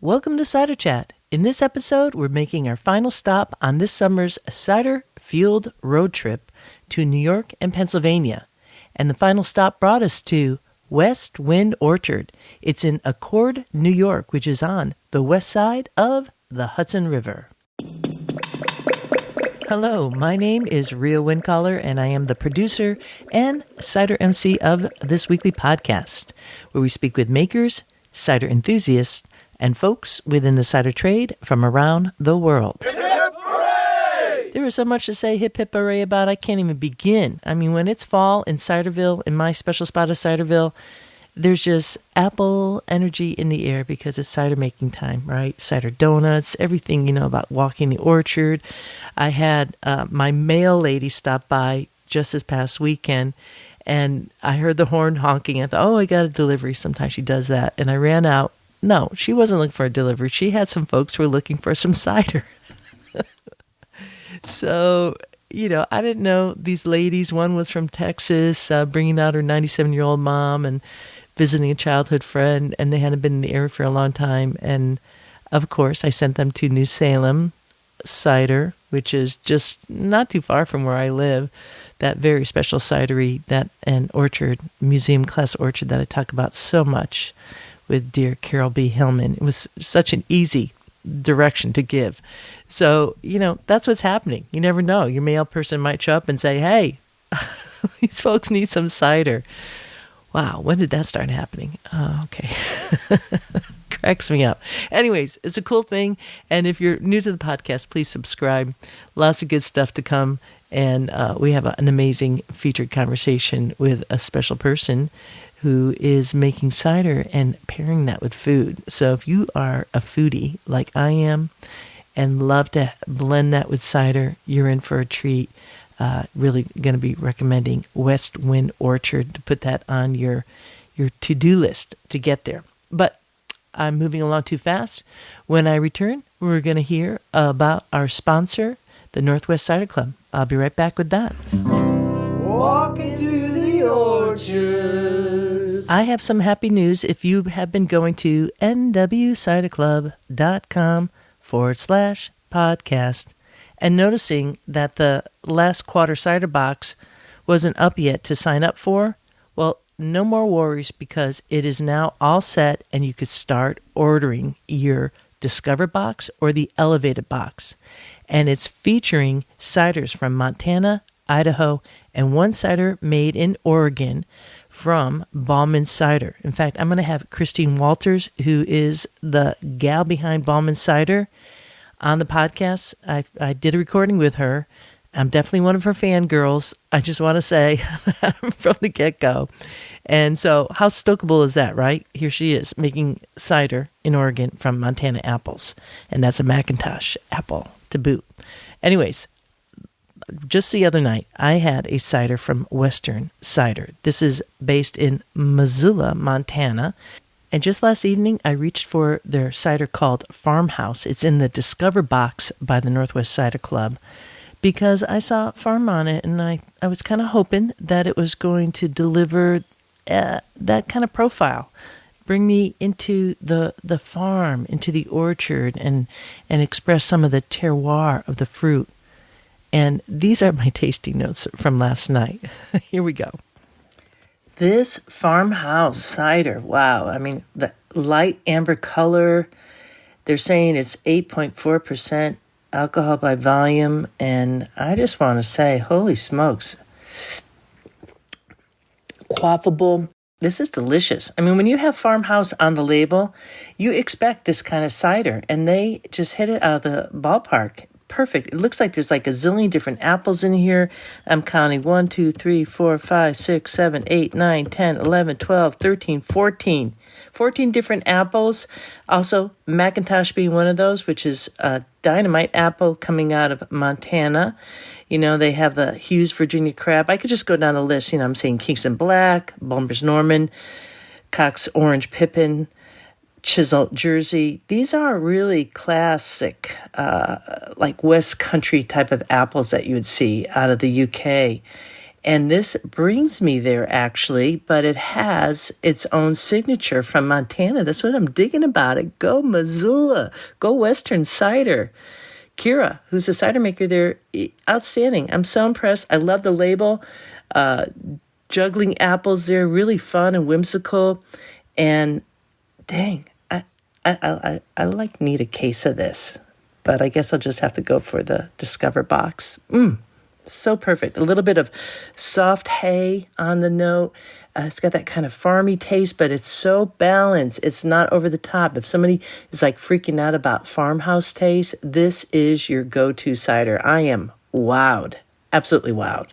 Welcome to Cider Chat. In this episode, we're making our final stop on this summer's cider-fueled road trip to New York and Pennsylvania. And the final stop brought us to Westwind Orchard. It's in Accord, New York, which is on the west side of the Hudson River. Hello, my name is Ria Windcaller, and I am the producer and cider MC of this weekly podcast, where we speak with makers, cider enthusiasts, and folks within the cider trade from around the world. Hip, hip, hooray! There is so much to say hip, hip, hooray about, I can't even begin. I mean, when it's fall in Ciderville, in my special spot of Ciderville, there's just apple energy in the air because it's cider making time, right? Cider donuts, everything, about walking the orchard. I had my mail lady stop by just this past weekend, and I heard the horn honking. I thought, I got a delivery. Sometimes she does that. And I ran out. No, she wasn't looking for a delivery. She had some folks who were looking for some cider. So, I didn't know these ladies. One was from Texas, bringing out her 97-year-old mom and visiting a childhood friend, and they hadn't been in the area for a long time. And, of course, I sent them to New Salem Cider, which is just not too far from where I live, that very special cidery, and orchard, museum-class orchard that I talk about so much with dear Carol B. Hillman. It was such an easy direction to give. So, that's what's happening. You never know. Your mail person might show up and say, hey, these folks need some cider. Wow, when did that start happening? Oh, okay. Cracks me up. Anyways, it's a cool thing. And if you're new to the podcast, please subscribe. Lots of good stuff to come. And we have an amazing featured conversation with a special person who is making cider and pairing that with food. So if you are a foodie like I am and love to blend that with cider, you're in for a treat. Really going to be recommending Westwind Orchard to put that on your to-do list to get there. But I'm moving along too fast. When I return, we're going to hear about our sponsor, the Northwest Cider Club. I'll be right back with that. Walking through the orchard. I have some happy news. If you have been going to nwciderclub.com/podcast and noticing that the last quarter cider box wasn't up yet to sign up for, well, no more worries because it is now all set and you could start ordering your Discover box or the Elevated box. And it's featuring ciders from Montana, Idaho, and one cider made in Oregon from Ballman Cider. In fact, I'm going to have Christine Walters, who is the gal behind Ballman Cider, on the podcast. I did a recording with her. I'm definitely one of her fangirls. I just want to say from the get-go. And so how stokeable is that, right? Here she is making cider in Oregon from Montana apples. And that's a Macintosh apple to boot. Anyways, just the other night, I had a cider from Western Cider. This is based in Missoula, Montana. And just last evening, I reached for their cider called Farmhouse. It's in the Discover box by the Northwest Cider Club because I saw farm on it, and I was kind of hoping that it was going to deliver that kind of profile. Bring me into the farm, into the orchard, and express some of the terroir of the fruit. And these are my tasting notes from last night. Here we go. This Farmhouse Cider, wow. I mean, the light amber color, they're saying it's 8.4% alcohol by volume. And I just want to say, holy smokes. Quaffable. This is delicious. I mean, when you have Farmhouse on the label, you expect this kind of cider. And they just hit it out of the ballpark. Perfect. It looks like there's like a zillion different apples in here. I'm counting 1, 2, 3, 4, 5, 6, 7, 8, 9, 10, 11, 12, 13, 14. 14 different apples. Also, Macintosh being one of those, which is a dynamite apple coming out of Montana. They have the Hughes Virginia Crab. I could just go down the list. I'm saying Kingston Black, Bulmer's Norman, Cox Orange Pippin, Chisel Jersey. These are really classic, like West Country type of apples that you would see out of the UK. And this brings me there, actually, but it has its own signature from Montana. That's what I'm digging about it. Go Missoula. Go Western Cider. Kira, who's a cider maker there, outstanding. I'm so impressed. I love the label. Juggling apples there, really fun and whimsical. And dang, I like need a case of this. But I guess I'll just have to go for the Discover box. So perfect. A little bit of soft hay on the note. It's got that kind of farmy taste, but it's so balanced. It's not over the top. If somebody is like freaking out about farmhouse taste, this is your go-to cider. I am wowed. Absolutely wowed.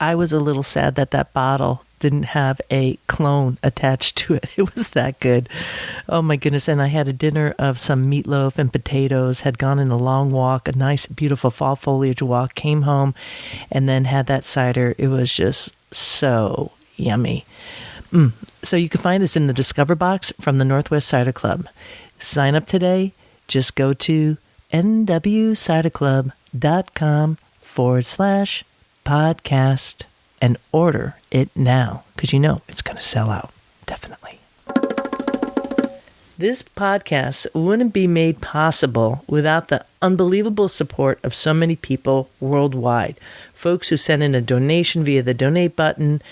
I was a little sad that that bottle didn't have a clone attached to it. It was that good. Oh my goodness. And I had a dinner of some meatloaf and potatoes, had gone on a long walk, a nice, beautiful fall foliage walk, came home, and then had that cider. It was just so yummy. So you can find this in the Discover box from the Northwest Cider Club. Sign up today. Just go to nwciderclub.com/podcast and order it now, because you know it's going to sell out. Definitely. This podcast wouldn't be made possible without the unbelievable support of so many people worldwide. Folks who send in a donation via the donate button,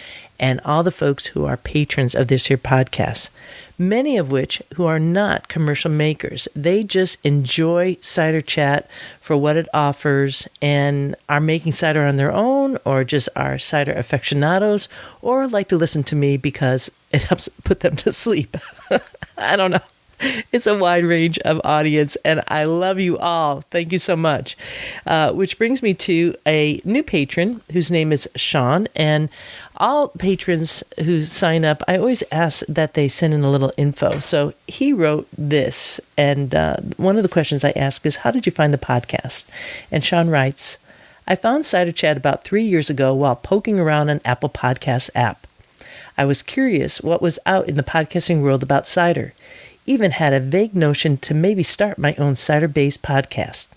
and all the folks who are patrons of this here podcast, many of which who are not commercial makers. They just enjoy Cider Chat for what it offers and are making cider on their own, or just are cider aficionados, or like to listen to me because it helps put them to sleep. I don't know. It's a wide range of audience, and I love you all. Thank you so much. Which brings me to a new patron whose name is Sean, and all patrons who sign up, I always ask that they send in a little info. So he wrote this, and one of the questions I ask is, how did you find the podcast? And Sean writes, I found Cider Chat about 3 years ago while poking around an Apple Podcasts app. I was curious what was out in the podcasting world about cider. Even had a vague notion to maybe start my own cider-based podcast.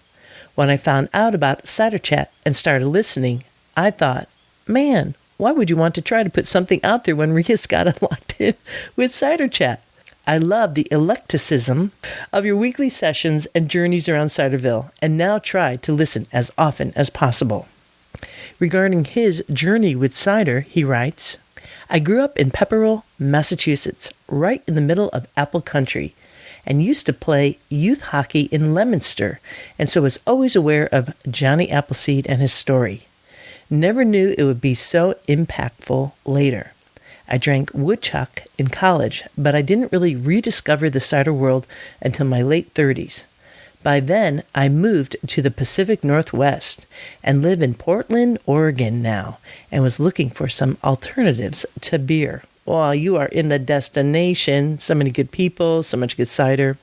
When I found out about Cider Chat and started listening, I thought, man, why would you want to try to put something out there when Ria's got it locked in with Cider Chat? I love the eclecticism of your weekly sessions and journeys around Ciderville, and now try to listen as often as possible. Regarding his journey with cider, he writes, I grew up in Pepperell, Massachusetts, right in the middle of apple country, and used to play youth hockey in Leominster, and so was always aware of Johnny Appleseed and his story. Never knew it would be so impactful later. I drank woodchuck in college, but I didn't really rediscover the cider world until my late 30s. By then, I moved to the Pacific Northwest and live in Portland, Oregon now, and was looking for some alternatives to beer. Well, you are in the destination. So many good people, so much good cider.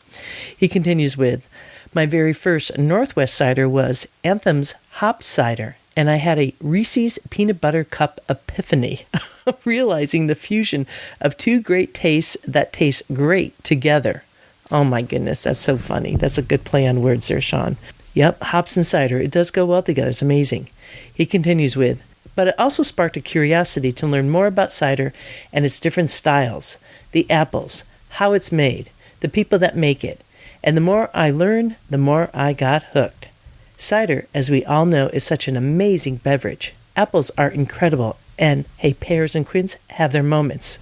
He continues with, my very first Northwest cider was Anthem's Hop Cider, and I had a Reese's Peanut Butter Cup epiphany, realizing the fusion of two great tastes that taste great together. Oh my goodness, that's so funny. That's a good play on words there, Sean. Yep, hops and cider, it does go well together. It's amazing. He continues with, but it also sparked a curiosity to learn more about cider and its different styles, the apples, how it's made, the people that make it. And the more I learned, the more I got hooked. Cider, as we all know, is such an amazing beverage. Apples are incredible, and hey, pears and quince have their moments.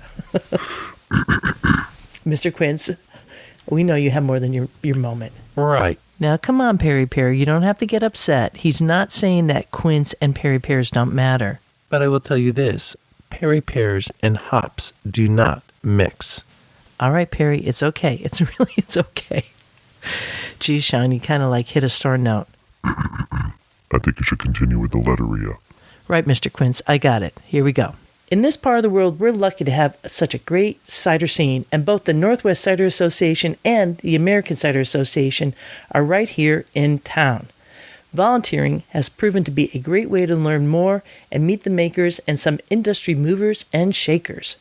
Mr. Quince, we know you have more than your moment. Right. Now, come on, Perry Perry. You don't have to get upset. He's not saying that quince and Perry pears don't matter. But I will tell you this. Perry pears and hops do not mix. All right, Perry. It's okay. It's okay. Gee, Sean, you kind of like hit a sore note. I think you should continue with the letter, Ria. Right, Mr. Quince. I got it. Here we go. In this part of the world, we're lucky to have such a great cider scene, and both the Northwest Cider Association and the American Cider Association are right here in town. Volunteering has proven to be a great way to learn more and meet the makers and some industry movers and shakers.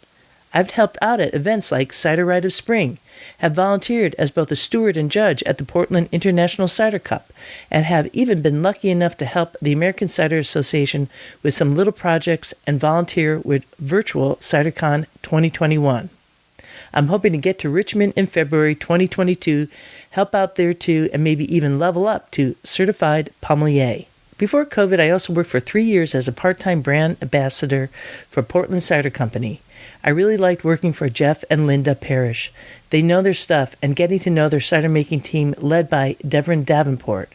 I've helped out at events like Cider Rite of Spring, have volunteered as both a steward and judge at the Portland International Cider Cup, and have even been lucky enough to help the American Cider Association with some little projects and volunteer with virtual CiderCon 2021. I'm hoping to get to Richmond in February 2022, help out there too, and maybe even level up to certified Pommelier. Before COVID, I also worked for 3 years as a part-time brand ambassador for Portland Cider Company. I really liked working for Jeff and Linda Parrish. They know their stuff, and getting to know their cider-making team led by Devin Davenport.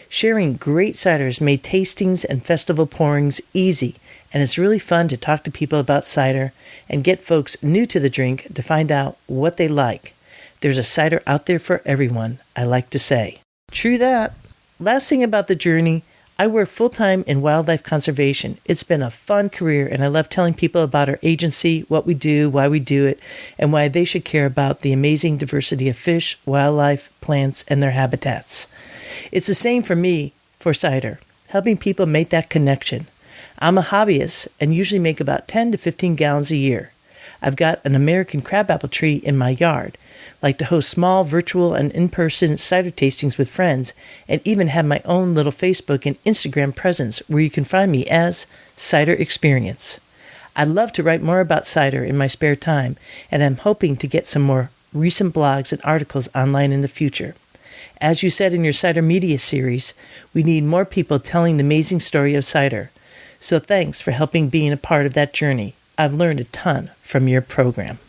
Sharing great ciders made tastings and festival pourings easy, and it's really fun to talk to people about cider and get folks new to the drink to find out what they like. There's a cider out there for everyone, I like to say. True that. Last thing about the journey, I work full-time in wildlife conservation. It's been a fun career, and I love telling people about our agency, what we do, why we do it, and why they should care about the amazing diversity of fish, wildlife, plants, and their habitats. It's the same for me for cider, helping people make that connection. I'm a hobbyist and usually make about 10 to 15 gallons a year. I've got an American crabapple tree in my yard, like to host small virtual and in-person cider tastings with friends, and even have my own little Facebook and Instagram presence where you can find me as Cider Experience. I'd love to write more about cider in my spare time, and I'm hoping to get some more recent blogs and articles online in the future. As you said in your Cider Media series, we need more people telling the amazing story of cider. So thanks for helping being a part of that journey. I've learned a ton from your program.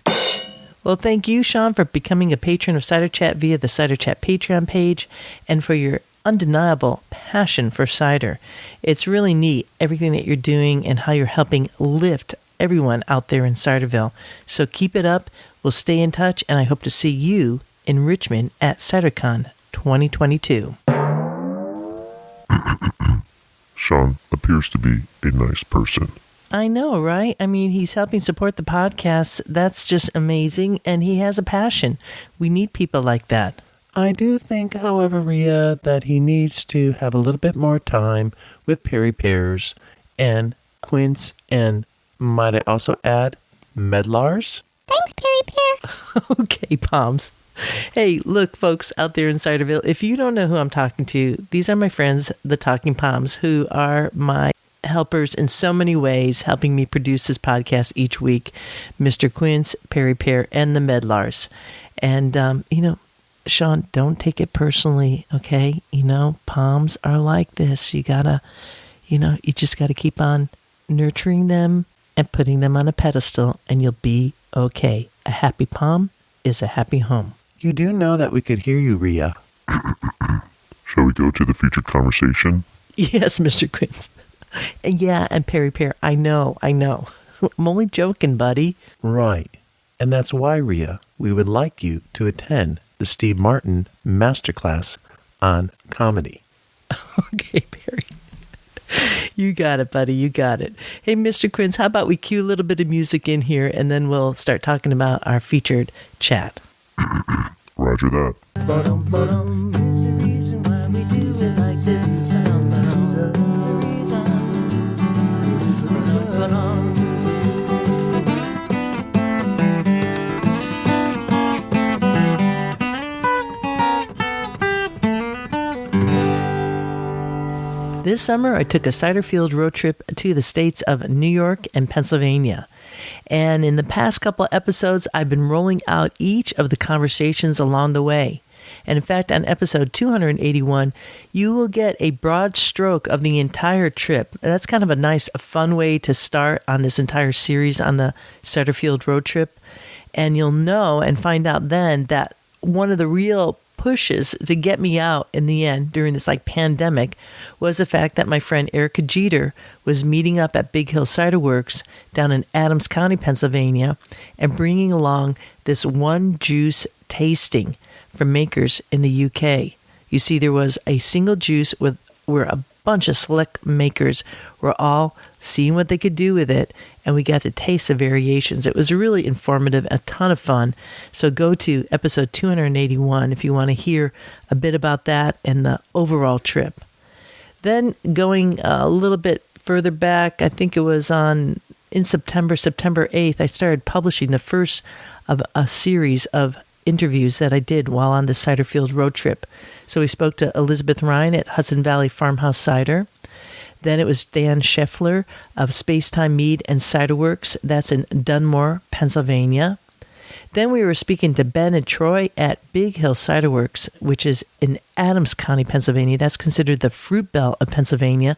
Well, thank you, Sean, for becoming a patron of Cider Chat via the Cider Chat Patreon page, and for your undeniable passion for cider. It's really neat, everything that you're doing and how you're helping lift everyone out there in Ciderville. So keep it up. We'll stay in touch, and I hope to see you in Richmond at CiderCon 2022. Sean appears to be a nice person. I know, right? I mean, he's helping support the podcast. That's just amazing. And he has a passion. We need people like that. I do think, however, Rhea, that he needs to have a little bit more time with Perry Pears and Quince, and might I also add, Medlars? Thanks, Perry Pear. Okay, Palms. Hey, look, folks out there in Ciderville, if you don't know who I'm talking to, these are my friends, the Talking Palms, who are my helpers in so many ways, helping me produce this podcast each week. Mr. Quince, Perry Pear, and the Medlars. And, Sean, don't take it personally, okay? Palms are like this. You gotta, you just gotta keep on nurturing them and putting them on a pedestal, and you'll be okay. A happy palm is a happy home. You do know that we could hear you, Rhea. Shall we go to the featured conversation? Yes, Mr. Quince. Yeah, and Perry Pear, I know. I'm only joking, buddy. Right. And that's why, Rhea, we would like you to attend the Steve Martin Masterclass on comedy. Okay, Perry. You got it, buddy. You got it. Hey, Mr. Quince, how about we cue a little bit of music in here, and then we'll start talking about our featured chat. Roger that. This summer, I took a cider field road trip to the states of New York and Pennsylvania. And in the past couple episodes, I've been rolling out each of the conversations along the way. And in fact, on episode 281, you will get a broad stroke of the entire trip. That's kind of a nice, fun way to start on this entire series on the cider field road trip. And you'll know and find out then that one of the real pushes to get me out in the end during this pandemic was the fact that my friend Erica Jeter was meeting up at Big Hill Cider Works down in Adams County, Pennsylvania, and bringing along this one juice tasting from makers in the UK. You see, there was a single juice where a bunch of select makers were all seeing what they could do with it, and we got to taste the variations. It was really informative, a ton of fun. So go to episode 281 if you want to hear a bit about that and the overall trip. Then going a little bit further back, I think it was on in September 8th, I started publishing the first of a series of interviews that I did while on the cider field road trip. So we spoke to Elizabeth Ryan at Hudson Valley Farmhouse Cider. Then it was Dan Scheffler of Spacetime Mead and Cider Works. That's in Dunmore, Pennsylvania. Then we were speaking to Ben and Troy at Big Hill Cider Works, which is in Adams County, Pennsylvania. That's considered the fruit belt of Pennsylvania.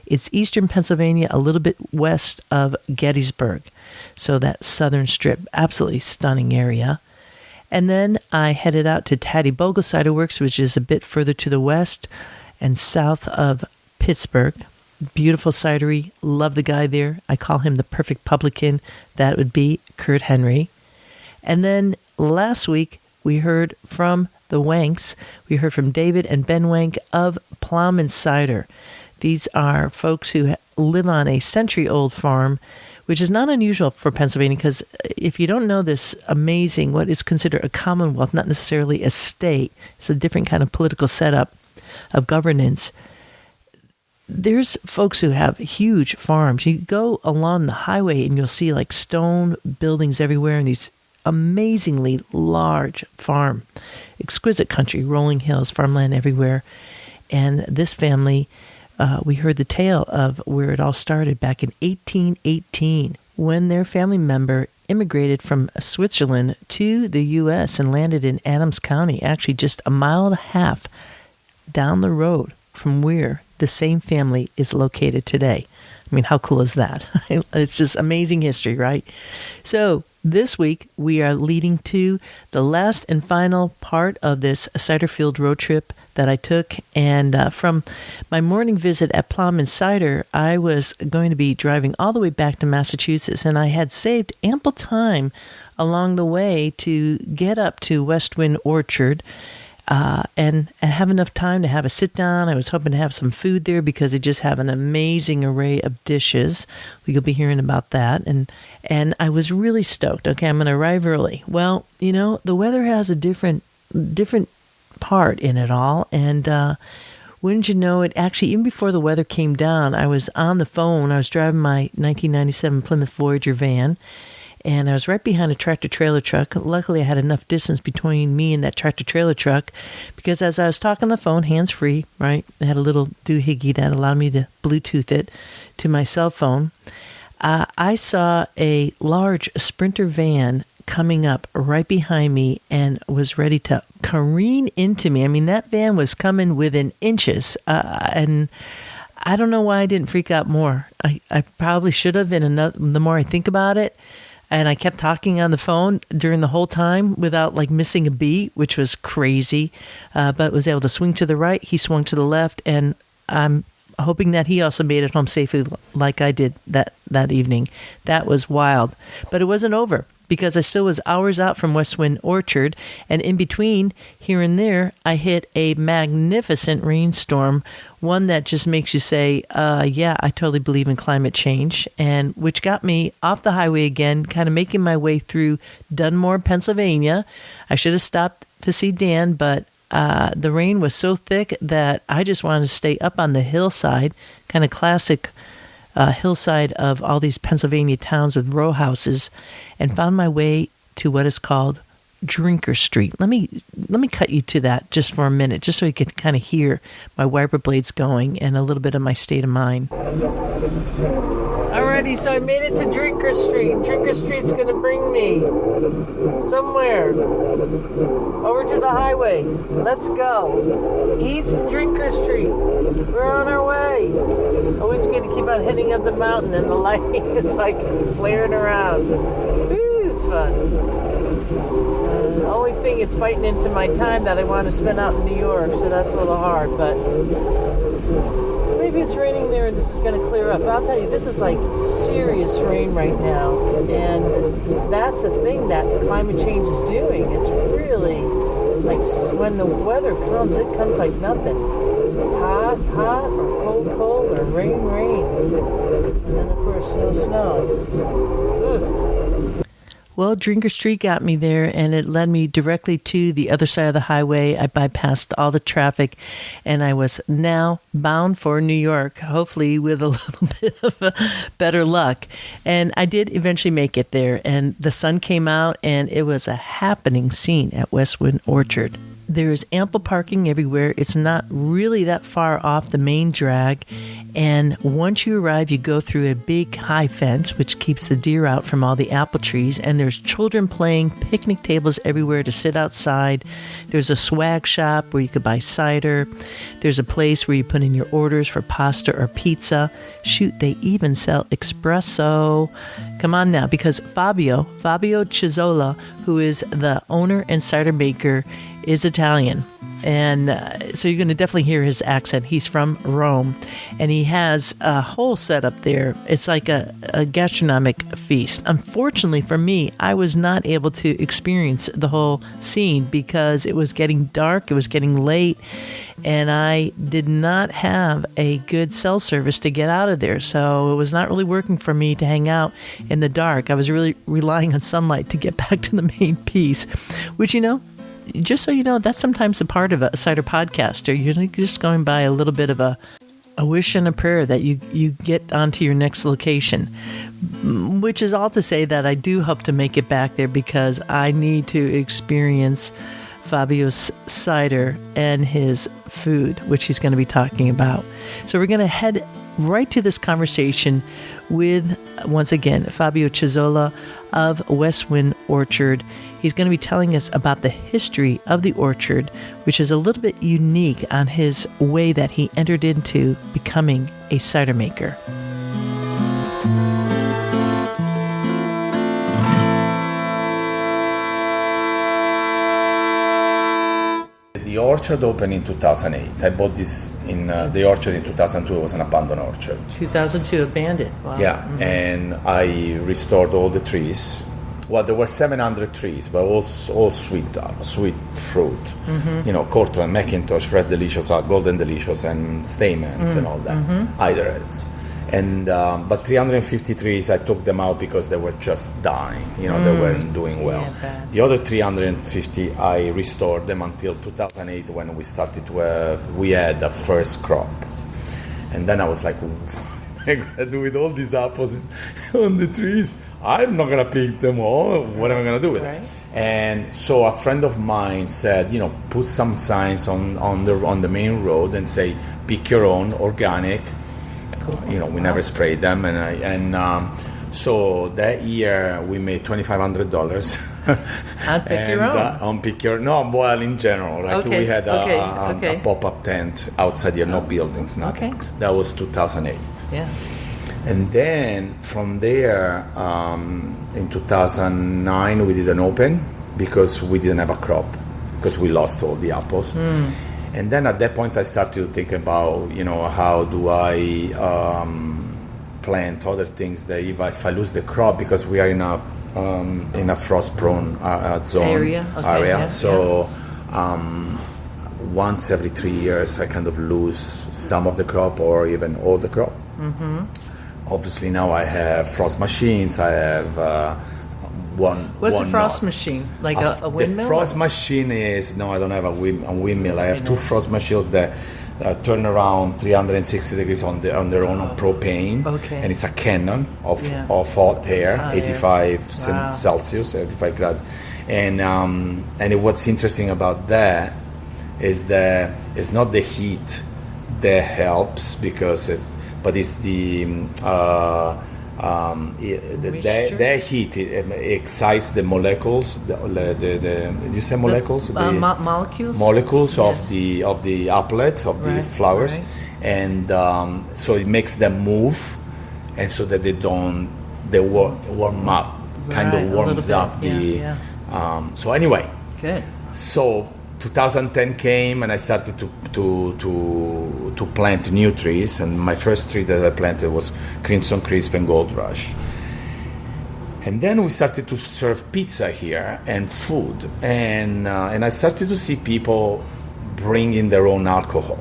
It's eastern Pennsylvania, a little bit west of Gettysburg. So that southern strip, absolutely stunning area. And then I headed out to Taddy Bogle Cider Works, which is a bit further to the west and south of Pittsburgh. Beautiful cidery. Love the guy there. I call him the perfect publican. That would be Kurt Henry. And then last week, we heard from the Wanks. We heard from David and Ben Wank of Plowman Cider. These are folks who live on a century-old farm, which is not unusual for Pennsylvania, because if you don't know this amazing, what is considered a commonwealth, not necessarily a state, it's a different kind of political setup of governance. There's folks who have huge farms. You go along the highway and you'll see like stone buildings everywhere and these amazingly large farm. Exquisite country, rolling hills, farmland everywhere. And this family, we heard the tale of where it all started back in 1818 when their family member immigrated from Switzerland to the U.S. and landed in Adams County, actually just a mile and a half down the road from where the same family is located today. I mean, how cool is that? It's just amazing history, right? So this week, we are leading to the last and final part of this cider field road trip that I took. And from my morning visit at Plowman Cider, I was going to be driving all the way back to Massachusetts, and I had saved ample time along the way to get up to Westwind Orchard and have enough time to have a sit down. I was hoping to have some food there because they just have an amazing array of dishes. You'll be hearing about that. And I was really stoked. Okay, I'm going to arrive early. Well, you know, the weather has a different part in it all. And wouldn't you know it, actually, even before the weather came down, I was on the phone. I was driving my 1997 Plymouth Voyager van, and I was right behind a tractor-trailer truck. Luckily, I had enough distance between me and that tractor-trailer truck because as I was talking on the phone, hands-free, right, I had a little doohickey that allowed me to Bluetooth it to my cell phone. I saw a large Sprinter van coming up right behind me and was ready to careen into me. I mean, that van was coming within inches, and I don't know why I didn't freak out more. I probably should have, the more I think about it. And I kept talking on the phone during the whole time without like missing a beat, which was crazy. But was able to swing to the right. He swung to the left, and I'm hoping that he also made it home safely like I did that evening. That was wild. But it wasn't over because I still was hours out from Westwind Orchard. And in between, here and there, I hit a magnificent rainstorm, one that just makes you say, yeah, I totally believe in climate change, and which got me off the highway again, kind of making my way through Dunmore, Pennsylvania. I should have stopped to see Dan, but the rain was so thick that I just wanted to stay up on the hillside, kind of classic hillside of all these Pennsylvania towns with row houses, and found my way to what is called Drinker Street. Let me cut you to that just for a minute, just so you can kind of hear my wiper blades going and a little bit of my state of mind. Alrighty, so I made it to Drinker Street. Drinker Street's gonna bring me somewhere over to the highway. Let's go. East Drinker Street. We're on our way. Always good to keep on heading up the mountain, and the lighting is like flaring around. Woo, it's fun. The only thing is biting into my time that I want to spend out in New York, so that's a little hard, but maybe it's raining there and this is going to clear up. But I'll tell you, this is like serious rain right now, and that's the thing that climate change is doing. It's really like when the weather comes, it comes like nothing. Hot, or cold, or rain. And then, of course, snow. Ugh. Well, Drinker Street got me there, and it led me directly to the other side of the highway. I bypassed all the traffic, and I was now bound for New York, hopefully with a little bit of better luck. And I did eventually make it there, and the sun came out, and it was a happening scene at Westwind Orchard. There is ample parking everywhere. It's not really that far off the main drag. And once you arrive, you go through a big high fence, which keeps the deer out from all the apple trees. And there's children playing, picnic tables everywhere to sit outside. There's a swag shop where you could buy cider. There's a place where you put in your orders for pasta or pizza. Shoot, they even sell espresso. Come on now, because Fabio Chizzola, who is the owner and cider maker, is Italian. And so you're going to definitely hear his accent. He's from Rome, and he has a whole setup there. It's like a gastronomic feast. Unfortunately for me, I was not able to experience the whole scene because it was getting dark, it was getting late, and I did not have a good cell service to get out of there. So it was not really working for me to hang out in the dark. I was really relying on sunlight to get back to the main piece, which, just so you know, that's sometimes a part of a cider podcaster. You're just going by a little bit of a wish and a prayer that you get onto your next location, which is all to say that I do hope to make it back there because I need to experience Fabio's cider and his food, which he's going to be talking about. So we're going to head right to this conversation with, once again, Fabio Chizzola of Westwind Orchard. He's going to be telling us about the history of the orchard, which is a little bit unique on his way that he entered into becoming a cider maker. The orchard opened in 2008. I bought this in the orchard in 2002. It was an abandoned orchard. 2002, abandoned. Wow. Yeah, Mm-hmm. and I restored all the trees. Well, there were 700 trees, but all sweet fruit. Mm-hmm. Cortland, Macintosh, Red Delicious, Golden Delicious, and Stamens and all that, Iderheads. And but 350 trees, I took them out because they were just dying. They weren't doing well. Yeah, the other 350, I restored them until 2008 when we started we had the first crop. And then I was like, what am I going to do with all these apples on the trees? I'm not going to pick them all. What am I going to do with it? And so a friend of mine said, put some signs on the main road and say, pick your own, organic. Cool. We never sprayed them. So that year we made $2,500. On pick your own? On pick your in general. Like we had a pop-up tent outside here, no buildings, nothing. Okay. That was 2008. Yeah. And then from there, in 2009, we didn't open because we didn't have a crop, because we lost all the apples. And then at that point, I started to think about, how do I plant other things that if I lose the crop, because we are in a frost-prone zone area. Okay, yeah, so. Once every 3 years, I kind of lose some of the crop or even all the crop. Mm-hmm. Obviously, now I have frost machines. I have one. What's one a frost knot. Machine? Like a windmill? The frost machine is I don't have a windmill. I have two frost machines that turn around 360 degrees on their own on propane. Okay. And it's a cannon of hot air, 85 Celsius, 85 grad. And what's interesting about that is that it's not the heat that helps because it's the heat excites the molecules. You say molecules? Molecules. Molecules of the applets of the flowers, and so it makes them move, and so that they warm up, kind of warms up the. So anyway, good. So 2010 came, and I started to plant new trees, and my first tree that I planted was Crimson Crisp and Gold Rush. And then we started to serve pizza here and food, and I started to see people bring in their own alcohol.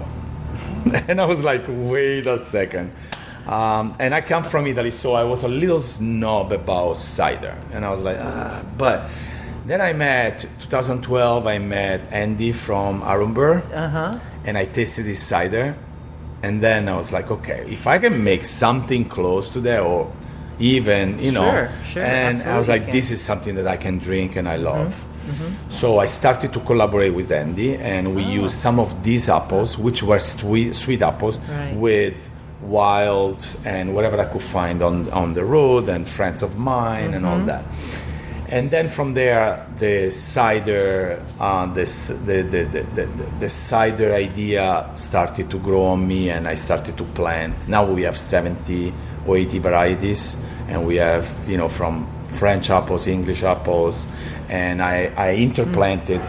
And I was like, wait a second, And I come from Italy, so I was a little snob about cider. And I was like, but then 2012, I met Andy from Arumber, and I tasted his cider. And then I was like, okay, if I can make something close to that, or even, Sure, and I was like, this is something that I can drink and I love. So I started to collaborate with Andy, and we used some of these apples, which were sweet apples, with wild and whatever I could find on the road, and friends of mine and all that. And then from there, the cider, the cider idea started to grow on me, and I started to plant. Now we have 70 or 80 varieties, and we have, from French apples, English apples, and I interplanted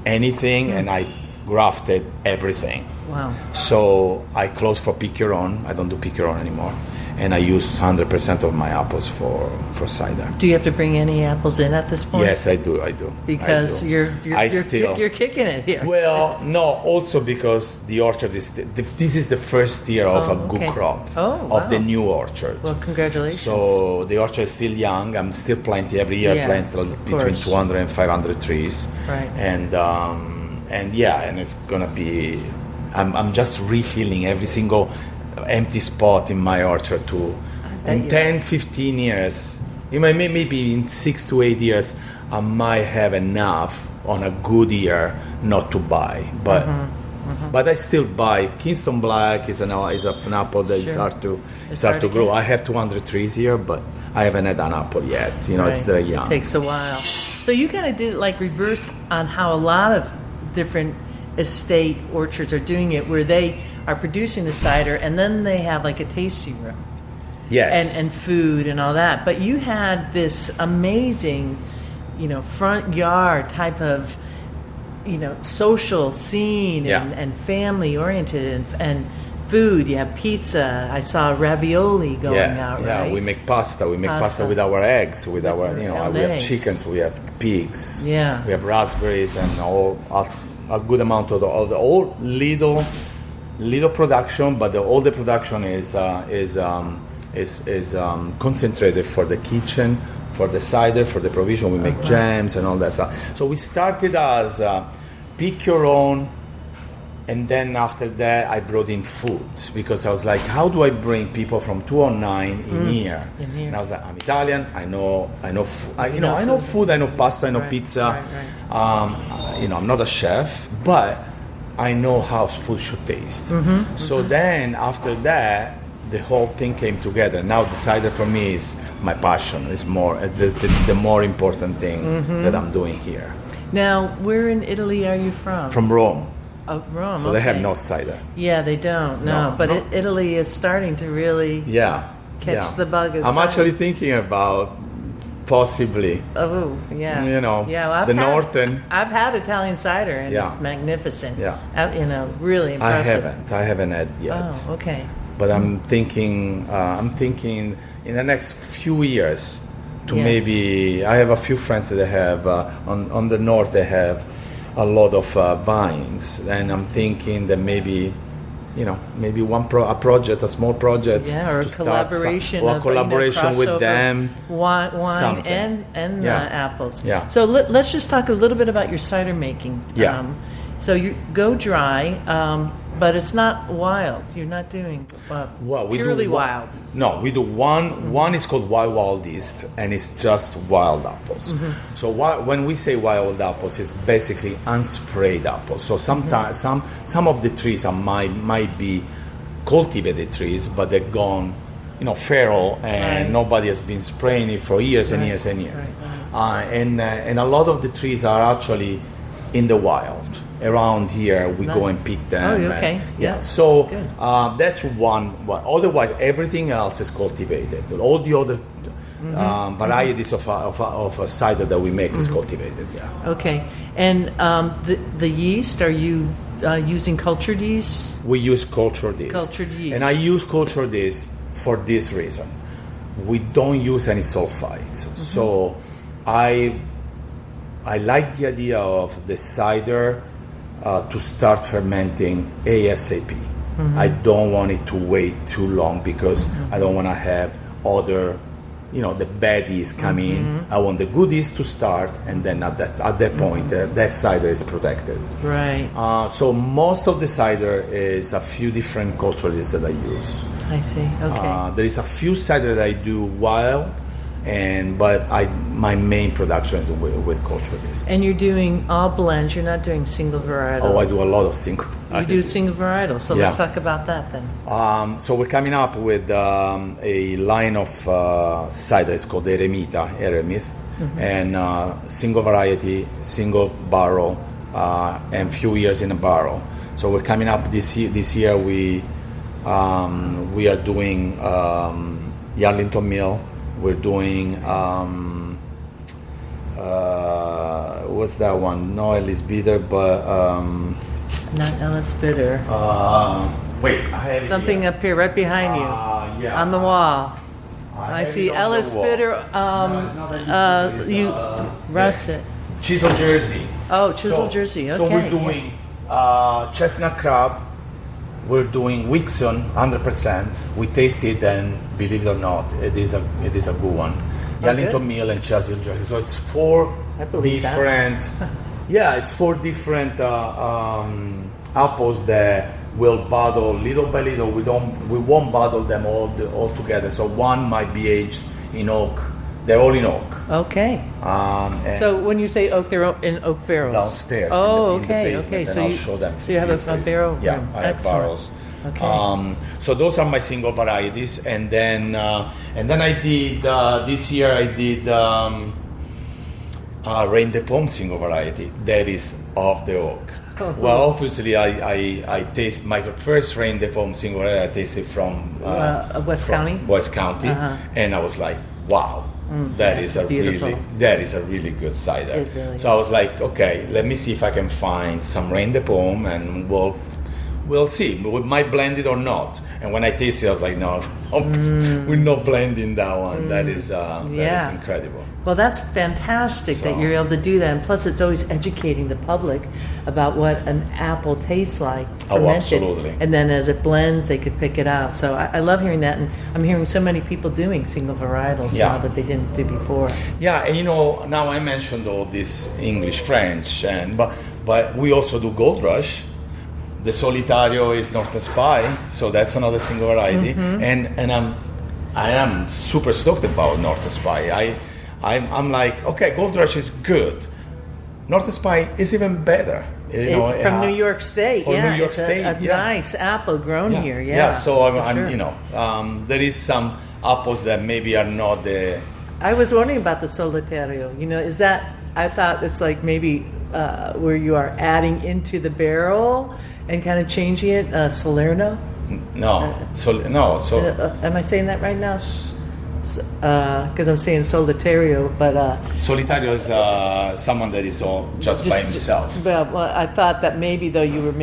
anything, and I grafted everything. Wow. So I closed for pick your own. I don't do pick your own anymore. And I use 100% of my apples for cider. Do you have to bring any apples in at this point? Yes, I do. Because I do. you're kicking it here. Well, no, also because the orchard is this is the first year of a good crop of the new orchard. Well, congratulations. So the orchard is still young. I'm still planting every year. I plant between 200 and 500 trees. Right. And it's gonna be. I'm just refilling every single empty spot in my orchard too. In 10, 15 years, maybe in 6 to 8 years, I might have enough on a good year not to buy. But but I still buy. Kingston Black is an apple that is hard to grow. I have 200 trees here, but I haven't had an apple yet. It's very young. It takes a while. So you kind of did it like reverse on how a lot of different estate orchards are doing it, where they are producing the cider and then they have like a tasting room. Yes. And food and all that. But you had this amazing, front yard type of, social scene and family oriented and food. You have pizza. I saw ravioli going out, right? Yeah, we make pasta. We make pasta with our eggs, with our, we have chickens, we have pigs. Yeah. We have raspberries and a good amount of the all little production, but all the production is concentrated for the kitchen, for the cider, for the provision. We make jams and all that stuff. So we started as pick your own, and then after that I brought in food, because I was like, how do I bring people from 209 in here? And I was like, I'm Italian. I know food. I know food. I know pasta. I know pizza. I'm not a chef, but I know how food should taste. So then after that, the whole thing came together. Now the cider for me is my passion. It's more the more important thing that I'm doing here. Now, where in Italy are you from? From Rome. Oh, Rome. So they have no cider. Yeah, they don't. No, but Italy is starting to really catch the bug. I'm actually thinking about possibly. Oh, yeah. The northern. I've had Italian cider, and it's magnificent. Yeah. Really impressive. I haven't had yet. Oh, okay. But I'm thinking in the next few years to maybe. I have a few friends that have on the north. They have a lot of vines, and I'm thinking that maybe a project, a small project, or a collaboration, with them, wine and apples. Yeah. So let's just talk a little bit about your cider making. Yeah. So you go dry, but it's not wild. You're not doing purely wild. No, we do one. One is called Wild East, and it's just wild apples. So when we say wild apples, it's basically unsprayed apples. So sometimes some of the trees might be cultivated trees, but they're gone, feral, and nobody has been spraying it for years and years and years. And a lot of the trees are actually in the wild. Around here, we go and pick them. Oh, okay. So that's one. Otherwise, everything else is cultivated. All the other varieties of cider that we make is cultivated. Yeah. Okay. And the yeast, are you using cultured yeast? We use cultured yeast. Cultured yeast. And I use cultured yeast for this reason. We don't use any sulfites. So I like the idea of the cider to start fermenting ASAP. I don't want it to wait too long because I don't want to have other, the baddies come in. I want the goodies to start, and then at that point, that cider is protected. Right. So most of the cider is a few different cultural yeasts that I use. I see. Okay. There is a few cider that I do wild, but my main production is with cultural yeast. And you're doing all blends. You're not doing single varietal. Oh, I do a lot of single. You do single varietal. So let's Yeah. talk about that then. So we're coming up with a line of cider. It's called Eremith, and single variety, single barrel, and few years in a barrel. So we're coming up this year. We are doing Yarlington Mill. We're doing what's that one? No Ellis Bitter, but Not Ellis Bitter. wait, I have it Something here. up here, right behind you, Yeah. on the wall. I have see it on the Ellis wall. Bitter. No, it's not Ellis Bitter, You it's, roast it. Chisel Jersey. Oh, Chisel Jersey. Okay. So we're doing chestnut crab. We're doing Wixon 100%. We taste it, and believe it or not, it is a good one. Yarlington Mill and Chisel Jersey. So it's four I believe that. different. It's four different apples that we'll bottle little by little. We won't bottle them all together. So one might be aged in oak. They're all in oak. Okay. And So when you say oak, they're in oak barrels. downstairs. Oh, in the okay, basement, okay. and So I'll you show them. So you have a barrel. Yeah, room. I have Excellent. barrels. Okay. So those are my single varieties, and then I did this year. I did Rain de Pomme single variety that is off the oak. Well, obviously, I taste my first Rain de Pomme single variety. I tasted from West from County? West County, and I was like, wow. That is beautiful. a really good cider. It really so I was like, okay, let me see if I can find some Rain de Pomme, and we'll see. We might blend it or not. And when I tasted it, I was like, no, we're not blending that one. That is incredible. Well, that's fantastic that So- you're able to do that. And plus, it's always educating the public about what an apple tastes like. Oh, fermented. absolutely. And then as it blends, they could pick it out. So I love hearing that. And I'm hearing so many people doing single varietals now that they didn't do before. Yeah, and now I mentioned all this English, French, but we also do Gold Rush. The Solitario is Northern Spy, so that's another single variety. And I am super stoked about Northern Spy. I'm like, okay, Gold Rush is good. Northern Spy is even better. From New York State, From yeah. New York it's State, a yeah. nice apple grown here, yeah. Yeah, so for I'm sure. there is some apples that maybe are not the. I was wondering about the Solitario. Is that, I thought it's like maybe where you are adding into the barrel and kind of changing it, Salerno? No, Am I saying that right now? Because I'm saying Solitario, but Solitario is someone that is all just by himself. Well, I thought that maybe though you were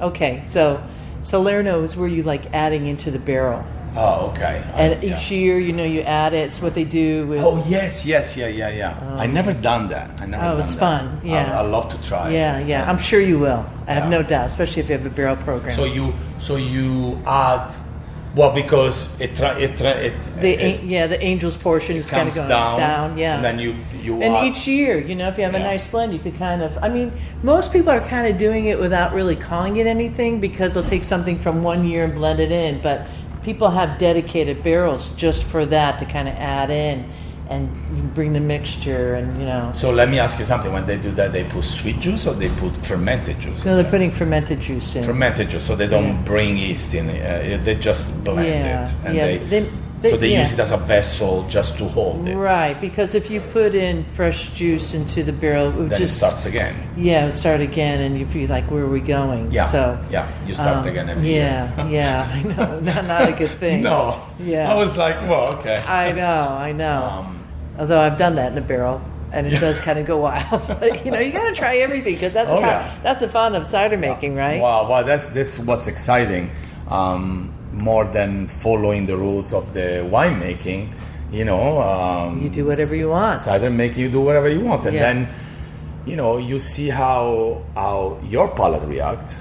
okay. So Salerno is where you like adding into the barrel, Oh, okay. and each year you add it. It's what they do with. Oh yes, yeah. I never done that. it's fun. Yeah, I love to try. Yeah. I'm sure you will. I have no doubt, especially if you have a barrel program. So you add, well, because the angel's portion is kind of comes going down. Yeah, and then you And add, each year, if you have a Yeah. nice blend, you could kind of, most people are kind of doing it without really calling it anything because they'll take something from one year and blend it in. But people have dedicated barrels just for that to kind of add in and you bring the mixture and. So let me ask you something. When they do that, they put sweet juice or they put fermented juice? So in they're there? putting fermented juice in. Fermented juice, so they don't bring yeast in it. They just blend it, and they use it as a vessel just to hold it. Right, because if you put in fresh juice into the barrel, it would Then just it starts again. Yeah, it would start again, and you'd be like, "Where are we going?" Yeah, So you start again every year. Yeah, I know, not a good thing. No. Yeah. I was like, well, okay. I know. Although I've done that in a barrel, and it does kind of go wild. But, you got to try everything because that's the fun of cider making, right? Wow, that's what's exciting. More than following the rules of the winemaking, you do whatever you want. Cider making, you do whatever you want, and Yeah. then you see how your palate reacts,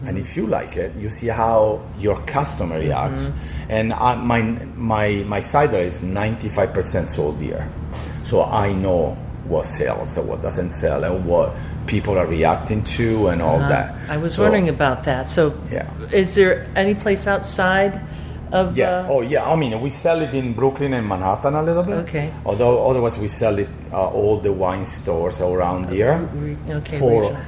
And if you like it, you see how your customer reacts. And my cider is 95% sold here. So I know what sells and what doesn't sell and what people are reacting to and all that. I was wondering about that. So is there any place outside of... I mean, we sell it in Brooklyn and Manhattan a little bit. Okay. Although otherwise we sell it all the wine stores around here.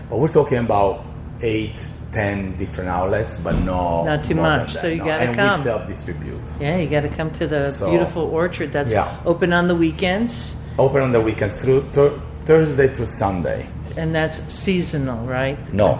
But we're talking about 8-10 different outlets, but not too much. So you got to come. And we self-distribute. Yeah, you got to come to the beautiful orchard that's open on the weekends. Open on the weekends through Thursday through Sunday. And that's seasonal, right? No,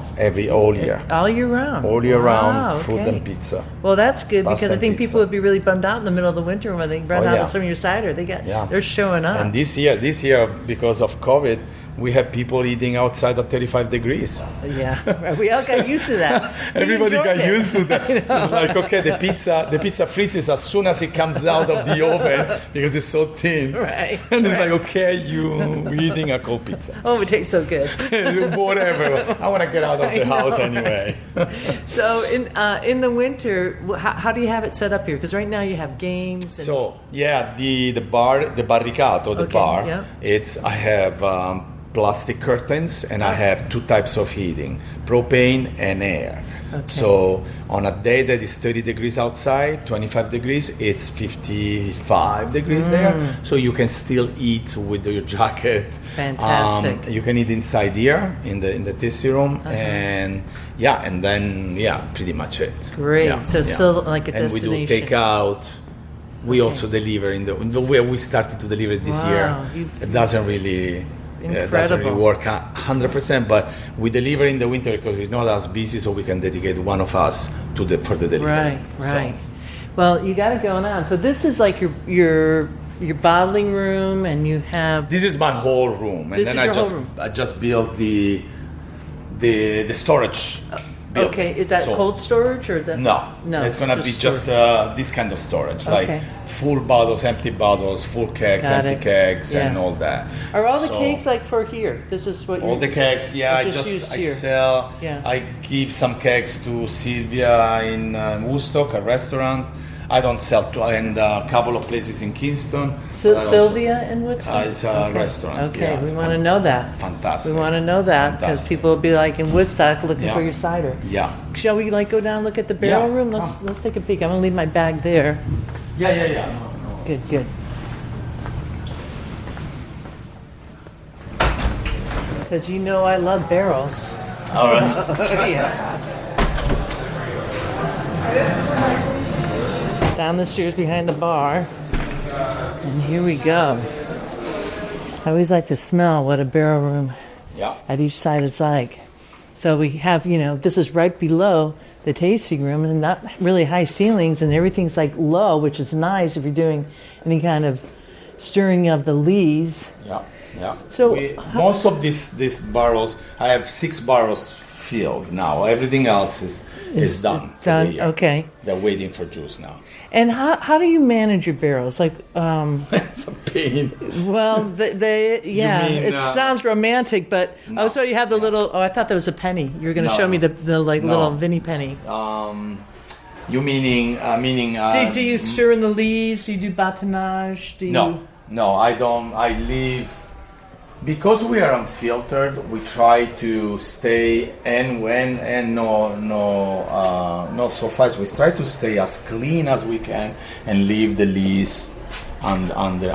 all year. All year round. All year round, food and pizza. Well, that's good Pasta because I think people would be really bummed out in the middle of the winter when they run out of some of your cider. They're showing up. And this year, because of COVID, we have people eating outside at 35 degrees. Yeah, we all got used to that. Everybody got used to that. It's like, okay, the pizza freezes as soon as it comes out of the oven because it's so thin. Right. And it's like, okay, we're eating a cold pizza. Oh, it tastes so good. Whatever. I want to get out of the house anyway. So in the winter, how do you have it set up here? Because right now you have games. And... So the bar, the barricato, the bar. Yeah. I have plastic curtains, and I have two types of heating, propane and air. Okay. So on a day that is 30 degrees outside, 25 degrees, it's 55 degrees there. So you can still eat with your jacket. Fantastic. You can eat inside here in the tasting room, and then pretty much it. Great. So it's still like a destination. And we do takeout. We also deliver in the way we started to deliver this year. It doesn't really. It doesn't really work 100%, but we deliver in the winter because we're not as busy, so we can dedicate one of us for the delivery. Right. So. Well, you got it going on. So this is like your bottling room, and you have. This is my whole room, and then I just built the storage. Okay, is that cold storage or the? No. It's gonna be just this kind of storage, like full bottles, empty bottles, full kegs, empty kegs, and all that. Are all the kegs like for here? This is what all the kegs. Yeah, I sell. Yeah. I give some kegs to Sylvia in Woodstock, a restaurant. I don't sell to, and a couple of places in Kingston. Sylvia in Woodstock? It's a restaurant. Okay, we want to know that. Fantastic. We want to know that because people will be like in Woodstock looking for your cider. Yeah. Shall we go down and look at the barrel room? Let's take a peek. I'm going to leave my bag there. Yeah. No. Good. Because I love barrels. All right. Yeah. Down the stairs behind the bar. And here we go. I always like to smell what a barrel room at each side is like. So we have, this is right below the tasting room and not really high ceilings, and everything's like low, which is nice if you're doing any kind of stirring of the lees. Yeah. So most of these barrels, I have 6 barrels filled now. Everything else is done. Done. Okay. They're waiting for juice now. And how do you manage your barrels? It's a pain. Well, it sounds romantic, but so you have the little. Oh, I thought that was a penny. You were going to show me the little Vinny penny. You meaning? Do you stir in the lees? Do you do batonnage? No, I don't. I leave. Because we are unfiltered, we try to stay no sulfites. We try to stay as clean as we can and leave the lees under.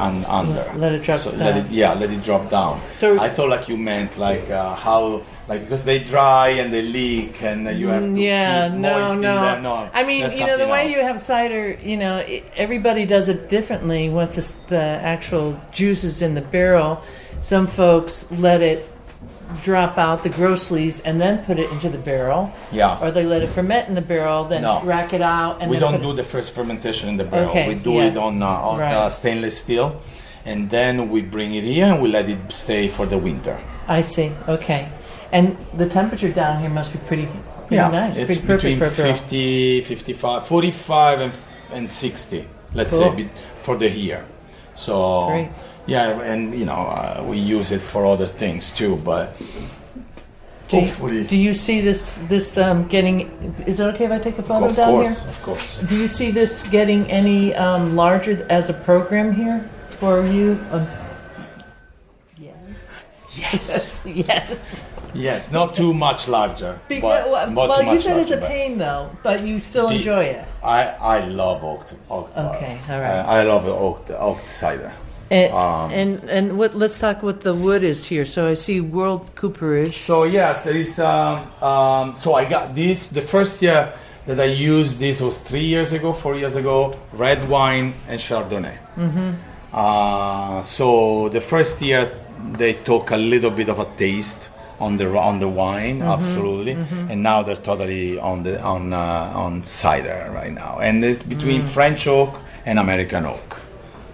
Let it drop down. Let it drop down. So I thought you meant how because they dry and they leak and you have to keep moist in them. No, I mean, the way you have cider, everybody does it differently. Once the actual juice is in the barrel. Some folks let it drop out the gross lees and then put it into the barrel. Yeah. Or they let it ferment in the barrel, then rack it out. And we don't do the first fermentation in the barrel. Okay. We do it on stainless steel. And then we bring it here and we let it stay for the winter. I see. Okay. And the temperature down here must be pretty nice. It's pretty between 50, 55, 45 and 60, let's say, for the year. So... Great. Yeah, and we use it for other things too, but Hopefully. Do you see this getting? Is it okay if I take a photo Of down course, here? of course. Do you see this getting any larger as a program here for you? Yes. Yes. Yes. Yes, not too much larger. Because, but well, too you much said it's a larger, but pain though, but you still enjoy it. I love oak barrel. Okay, all right. I love the oak cider. And what? Let's talk what the wood is here. So I see world cooperage. So yes, there is. So I got this. The first year that I used this was 4 years ago. Red wine and Chardonnay. So the first year they took a little bit of a taste on the wine, absolutely, and now they're totally on cider right now, and it's between French oak and American oak.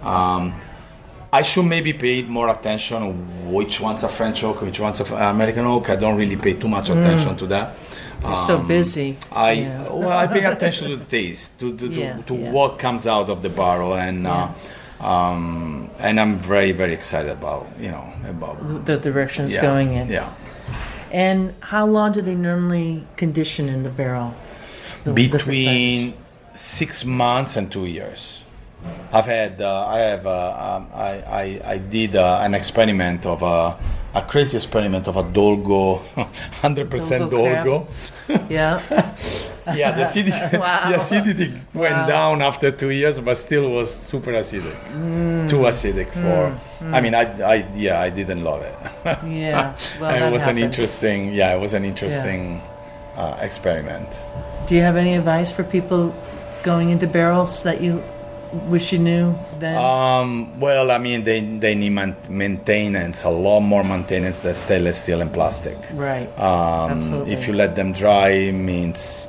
I should maybe pay more attention on which ones are French oak, which ones are American oak. I don't really pay too much attention to that. You're so busy. I pay attention to the taste, to what comes out of the barrel, and I'm very, very excited about The direction it's going in. Yeah. And how long do they normally condition in the barrel? Between 6 months and 2 years. I did an experiment of a crazy experiment of a Dolgo, 100% Dolgo. Yeah. Yeah, the acidity went down after 2 years, but still was super acidic. Too acidic for. I mean, I didn't love it. Yeah, well, it was happens. It was an interesting experiment. Do you have any advice for people going into barrels that you wish you knew then? Well, I mean, they need maintenance, a lot more maintenance than stainless steel and plastic. Right. Absolutely. If you let them dry, it means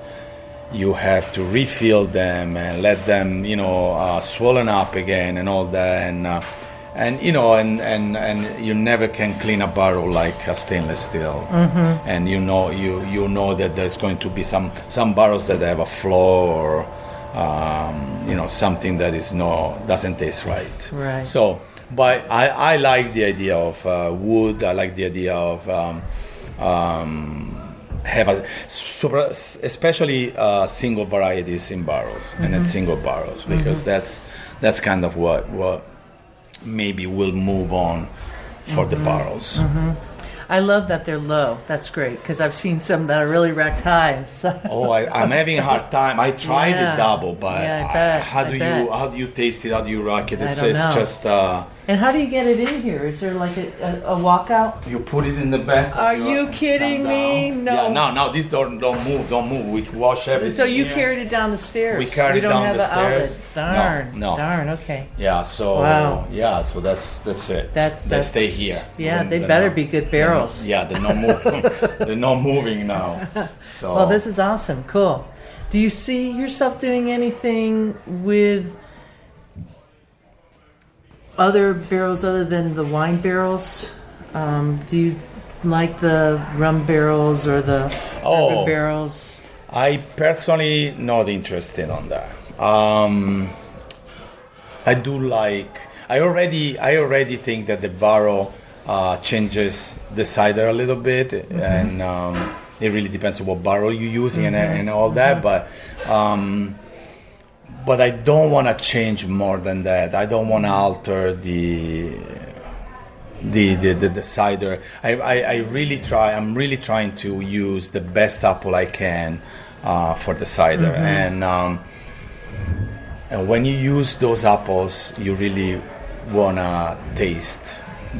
you have to refill them and let them, swollen up again and all that, and you never can clean a barrel like a stainless steel. And you know that there's going to be some barrels that have a flaw or something that doesn't taste right. Right. So, but I like the idea of wood. I like the idea of have a super, especially single varieties in barrels and in single barrels, because that's kind of what maybe will move on for the barrels. I love that they're low. That's great, because I've seen some that are really racked high. So. I'm having a hard time. I tried the double, but I bet. how do you taste it? How do you rack it? It's I don't know. just. And how do you get it in here? Is there like a walkout? You put it in the back. Are you kidding me? No. Yeah, no. These don't move. We wash everything. So you here. carried it down the stairs. We carried it down the stairs. Darn. No. Darn. Okay. Yeah. So wow. Yeah. So that's it. They stay here. Yeah. They better be good barrels. They're not moving. They're not moving now. So. Well, this is awesome. Cool. Do you see yourself doing anything with other barrels other than the wine barrels? Do you like the rum barrels or the bourbon barrels? I personally not interested on that. I do like. I already think that the barrel changes the cider a little bit, and it really depends on what barrel you're using and all that. But I don't want to change more than that. I don't want to alter the cider. I'm really trying to use the best apple I can for the cider, and when you use those apples, you really wanna taste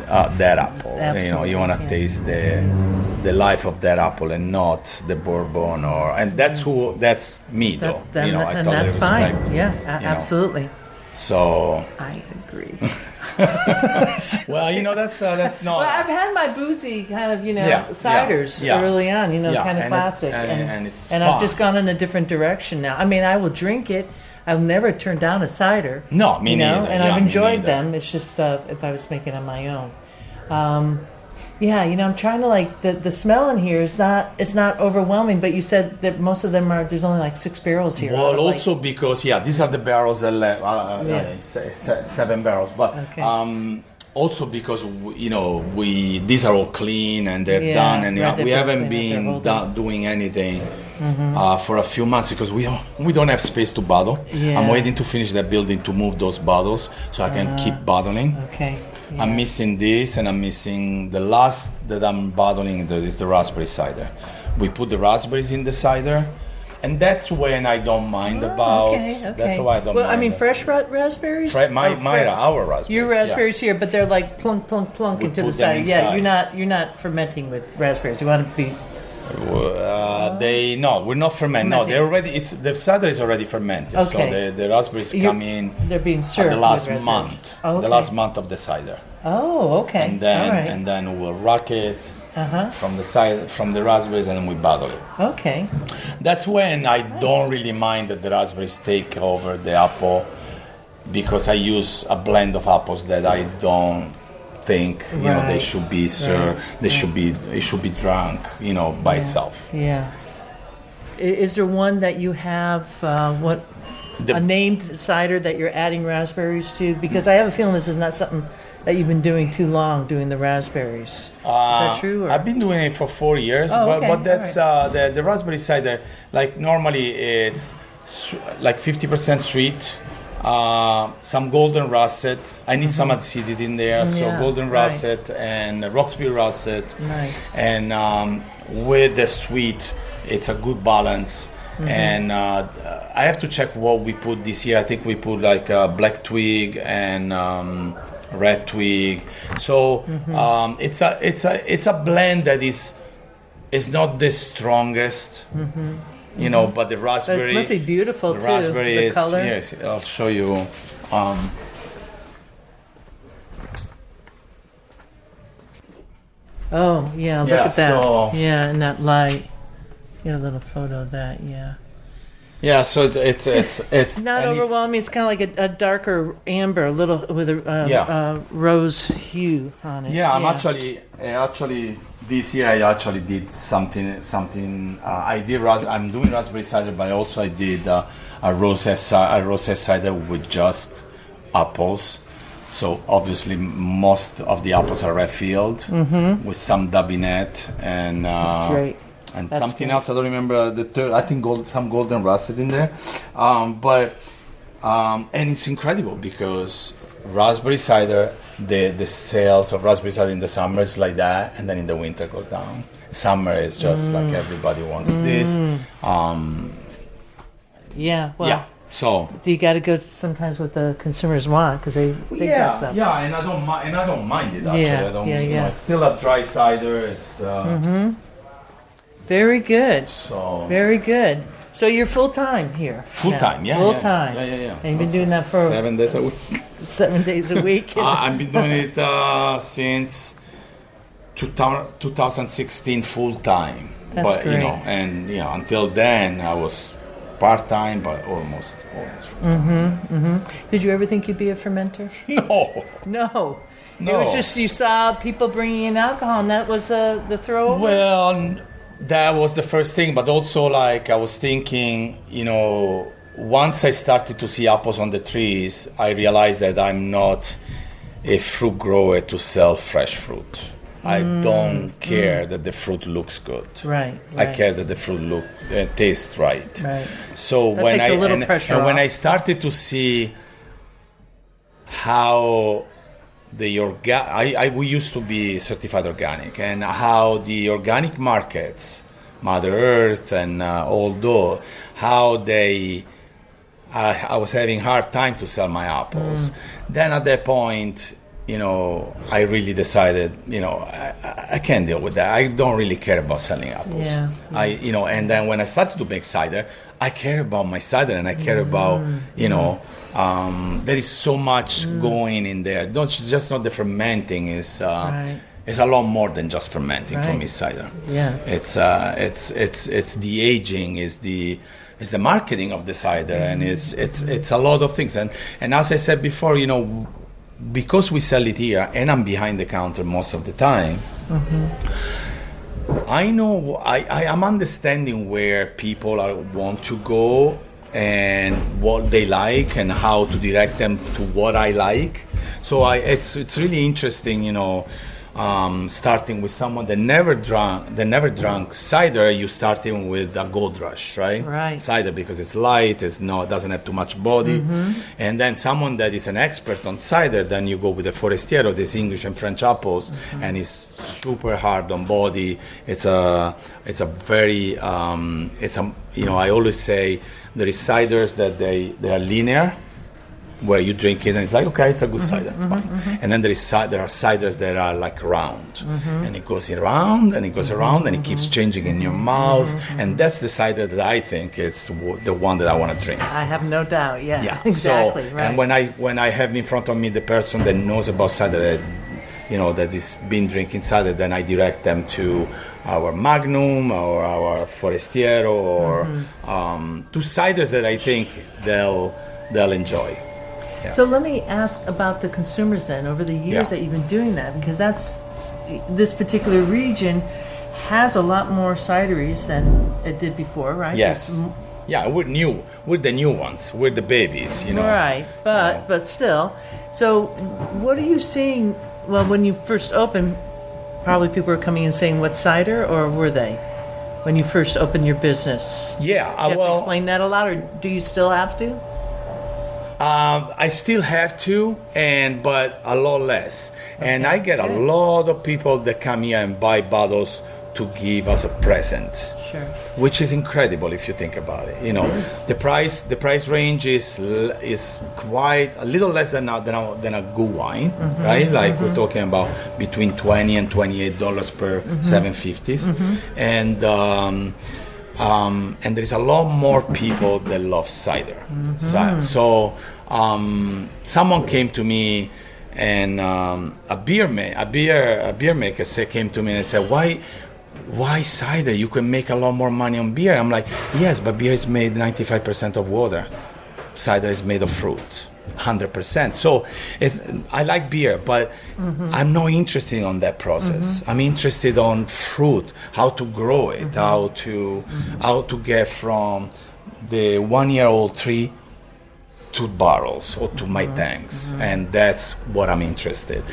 that apple. Absolutely, you wanna taste the life of that apple and not the bourbon and that's me though. I totally that's respect, fine. Yeah, absolutely. So I agree. Well, that's not. Well, I've had my boozy kind of, ciders early on, kind of classic, and it's and fun. I've just gone in a different direction now. I mean, I will drink it. I've never turned down a cider. No, me neither. And I've enjoyed them. It's just if I was making on my own. I'm trying to like the smell in here is not overwhelming. But you said that most of them there's only like 6 barrels here. Well, also because these are the barrels that left. 7 barrels, but okay. also because these are all clean and they're done, and right, we haven't they're been holding. doing anything for a few months because we don't have space to bottle. Yeah. I'm waiting to finish the building to move those bottles so I can keep bottling. Okay. Yeah. I'm missing this, and I'm missing the last that I'm bottling is the raspberry cider. We put the raspberries in the cider, and that's when I don't mind about. Okay. That's why I don't mind. I mean, fresh raspberries. Our raspberries. Your raspberries here, but they're like plunk, plunk, plunk We into the put them cider. Yeah, inside. you're not fermenting with raspberries. You want to be. We're not fermenting. No, they're already. The cider is already fermented. Okay. So the raspberries come in. They're being served. The last with month. Oh, okay. The last month of the cider. Oh, okay. And then all right. and then we'll rack it from the raspberries, and then we bottle it. Okay. That's when I don't really mind that the raspberries take over the apple, because I use a blend of apples that I don't think they should be served. It should be drunk by itself. Yeah. Is there one that you have a named cider that you're adding raspberries to? Because I have a feeling this is not something that you've been doing too long, doing the raspberries. Is that true? Or? I've been doing it for 4 years, but that's the raspberry cider. Like normally it's like 50% sweet. Some golden russet. I need some acidity in there, so golden russet and Roxby russet. Nice. And with the sweet, it's a good balance. And I have to check what we put this year. I think we put like black twig and red twig. So it's a blend that is not the strongest. But the raspberry. But it must be beautiful the too. Raspberry the is, color. yes, I'll show you. Oh yeah, look at that. So, in that light. Get a little photo of that. Yeah. Yeah, so it's Not overwhelming. It's kind of like a darker amber, a little with a rose hue on it. Yeah, actually this year I actually did something. I'm doing raspberry cider, but also I did a rosé cider with just apples. So obviously most of the apples are red field with some dabinette and. That's great. And That's something great. else, I don't remember the third. I think some golden russet in there, and it's incredible because raspberry cider, the sales of raspberry cider in the summer is like that, and then in the winter goes down. Summer is just like everybody wants this. So you got to go sometimes what the consumers want because they got stuff. and I don't mind it actually. It's still a dry cider. It's. Very good. So very good. So you're full time here. Full time. Yeah. And you've been doing that for 7 days a week. 7 days a week. I've been doing it since 2016 full time. That's great. Until then I was part time, but almost full time. Did you ever think you'd be a fermenter? No. It was just you saw people bringing in alcohol, and that was the throwover. Well. That was the first thing, but also like I was thinking, once I started to see apples on the trees, I realized that I'm not a fruit grower to sell fresh fruit. I don't care that the fruit looks good. Right. I care that the fruit tastes right. Right. So that when takes a little pressure when off. I started to see how we used to be certified organic, and how the organic markets, Mother Earth and although how they, I was having hard time to sell my apples. Then at that point, I really decided, I can't deal with that. I don't really care about selling apples. And then when I started to make cider, I care about my cider, and I care about, there is so much going in there. It's just not the fermenting. It's a lot more than just fermenting for me, cider. Yeah. It's the aging, is the marketing of the cider, and it's a lot of things. And as I said before, because we sell it here, and I'm behind the counter most of the time. I know I am understanding where people want to go and what they like and how to direct them to what I like. So it's really interesting, starting with someone that never drank cider. You starting with a Gold Rush, right? Cider, because it's light, doesn't have too much body, and then someone that is an expert on cider, then you go with the Forestiero, this English and French apples, and it's super hard on body. It's a very I always say there is ciders that they are linear, where you drink it and it's like, okay, it's a good cider. And then there are ciders that are like round, and it goes around and it goes around and it keeps changing in your mouth, and that's the cider that I think is the one that I want to drink. I have no doubt. Yeah, exactly. So, right. And when I have in front of me the person that knows about cider, that is been drinking cider, then I direct them to our Magnum or our Forestiero or to ciders that I think they'll enjoy. Yeah. So let me ask about the consumers then, over the years that you've been doing that, because this particular region has a lot more cideries than it did before, right? Yes. We're the new ones, we're the babies, Right, but still. So what are you seeing? Well, when you first opened, probably people were coming and saying, what cider, or were they? When you first opened your business? Yeah, do you have to explain that a lot, or do you still have to? I still have to, but a lot less. Okay. And I get a lot of people that come here and buy bottles to give us a present. Sure. Which is incredible if you think about it. The price range is quite a little less than a good wine, right? Like we're talking about between $20 and $28 per 750s, and there is a lot more people that love cider. So someone came to me, and a beer maker came to me and said, why cider? You can make a lot more money on beer. I'm like, yes, but beer is made 95% of water. Cider is made of fruit, 100%. So I like beer, but I'm not interested on that process. I'm interested on fruit, how to grow it, how to get from the 1-year-old tree to barrels or to my tanks, and that's what I'm interested.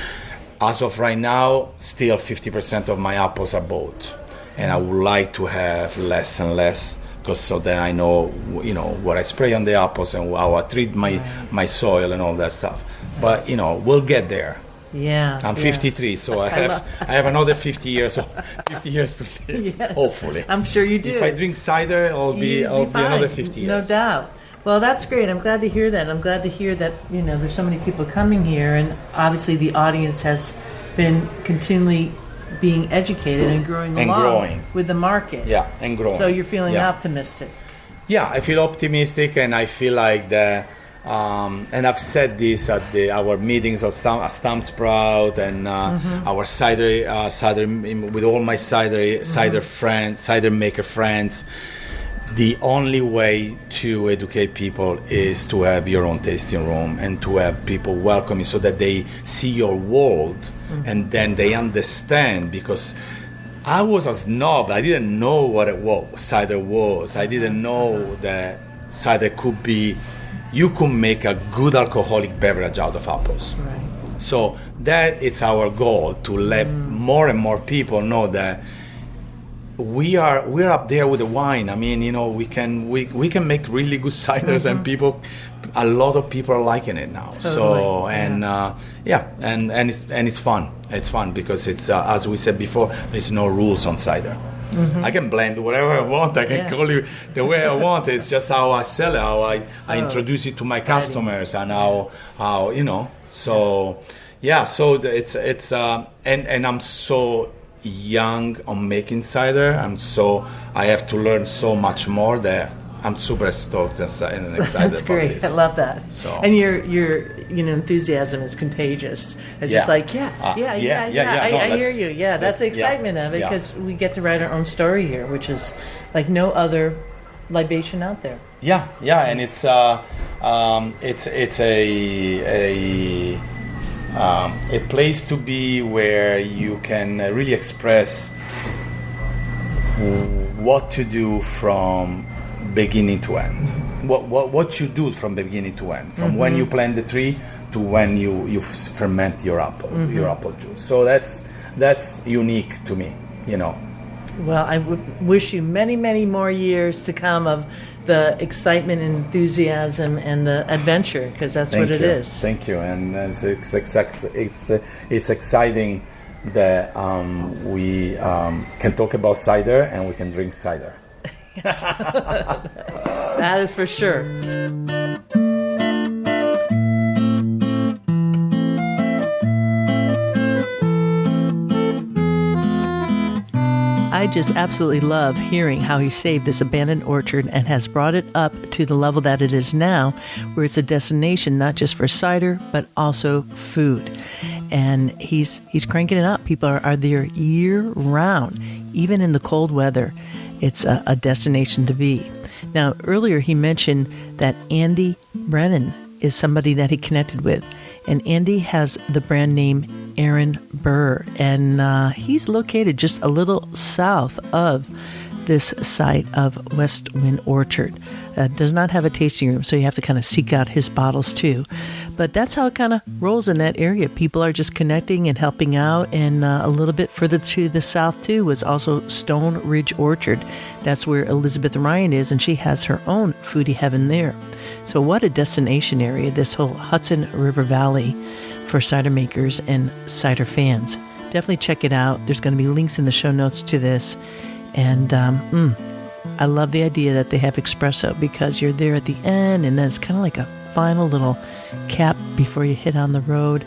As of right now, still 50% of my apples are bought, and I would like to have less and less, because so then I know what I spray on the apples and how I treat my soil and all that stuff. But we'll get there. Yeah, I'm 53, so I have another 50 years to live. Yes, hopefully. I'm sure you do. If I drink cider, I'll be another 50 years. No doubt. Well, that's great. I'm glad to hear that. I'm glad to hear that there's so many people coming here, and obviously the audience has been continually being educated and growing with the market. Yeah, and growing. So you're feeling optimistic. Yeah, I feel optimistic, and I feel like that. And I've said this at our meetings of Stamp Sprout and our cider with all my cider friends, cider maker friends. The only way to educate people is to have your own tasting room and to have people welcome you so that they see your world and then they understand, because I was a snob. I didn't know what cider was. I didn't know that cider could be, you could make a good alcoholic beverage out of apples. Right. So that is our goal, to let more and more people know that we're up there with the wine. I mean, we can make really good ciders, and a lot of people are liking it now. Totally. So and it's fun. It's fun because it's as we said before, there's no rules on cider. I can blend whatever I want. I can call it the way I want. It's just how I sell it, how I introduce it to my customers, and how So So it's and I'm so young on making cider. I have to learn so much more that I'm super stoked and excited That's about great. this. I love that. So. And your enthusiasm is contagious. It's just like I hear you. Yeah, that's the excitement of it, because we get to write our own story here, which is like no other libation out there. Yeah, and it's a place to be where you can really express what to do from beginning to end. what you do from the beginning to end, from when you plant the tree to when you ferment your apple juice. So that's unique to me, you know. Well, I would wish you many, many more years to come of the excitement and enthusiasm and the adventure, because that's what it is. Thank you. And it's exciting that we can talk about cider and we can drink cider. That is for sure. I just absolutely love hearing how he saved this abandoned orchard and has brought it up to the level that it is now, where it's a destination not just for cider, but also food. And he's cranking it up. People are there year-round, even in the cold weather. It's a destination to be. Now, earlier he mentioned that Andy Brennan is somebody that he connected with. And Andy has the brand name Aaron Burr, and he's located just a little south of this site of Westwind Orchard. Does not have a tasting room, so you have to kind of seek out his bottles too. But that's how it kind of rolls in that area. People are just connecting and helping out, and a little bit further to the south too was also Stone Ridge Orchard. That's where Elizabeth Ryan is, and she has her own foodie heaven there. So what a destination area, this whole Hudson River Valley for cider makers and cider fans. Definitely check it out. There's going to be links in the show notes to this. And I love the idea that they have espresso, because you're there at the end and then it's kind of like a final little cap before you hit on the road.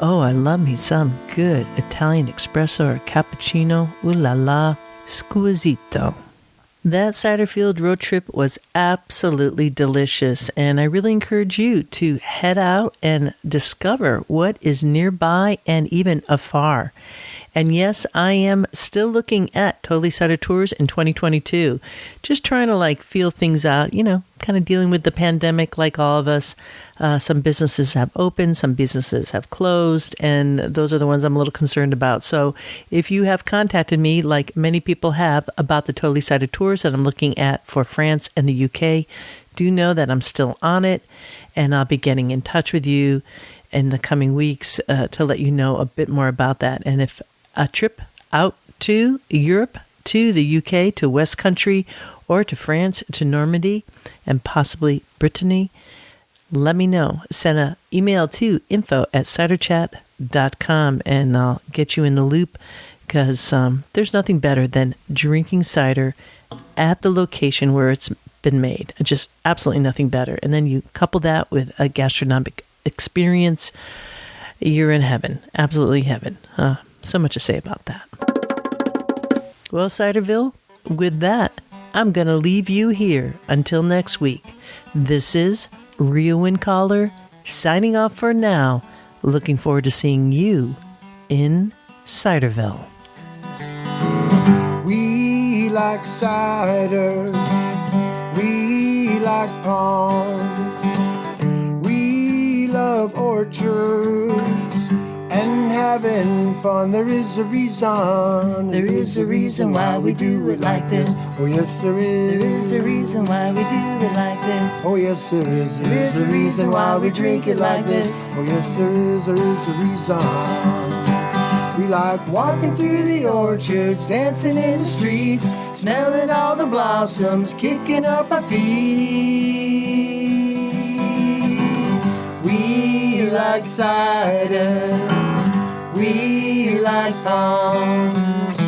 Oh, I love me some good Italian espresso or cappuccino. Ooh la la, squisito. That cider field road trip was absolutely delicious, and I really encourage you to head out and discover what is nearby and even afar. And yes, I am still looking at Totally Cider Tours in 2022. Just trying to feel things out, kind of dealing with the pandemic like all of us. Some businesses have opened, some businesses have closed, and those are the ones I'm a little concerned about. So if you have contacted me, like many people have, about the Totally Cider Tours that I'm looking at for France and the UK, do know that I'm still on it, and I'll be getting in touch with you in the coming weeks to let you know a bit more about that. And if a trip out to Europe, to the UK, to West Country, or to France, to Normandy, and possibly Brittany, let me know. Send an email to info@ciderchat.com and I'll get you in the loop, because there's nothing better than drinking cider at the location where it's been made. Just absolutely nothing better. And then you couple that with a gastronomic experience, you're in heaven. Absolutely heaven. So much to say about that. Well, Ciderville, with that, I'm going to leave you here until next week. This is Rio Wind Caller signing off for now. Looking forward to seeing you in Ciderville. We like cider. We like ponds. We love orchards and having fun. There is a reason. There is a reason why we do it like this. Oh yes, there is. There is a reason why we do it like this. Oh yes, there is. There is a reason why we drink it like this. Oh yes, there is. There is a reason. We like walking through the orchards, dancing in the streets, smelling all the blossoms, kicking up our feet. We like cider. We like ponds.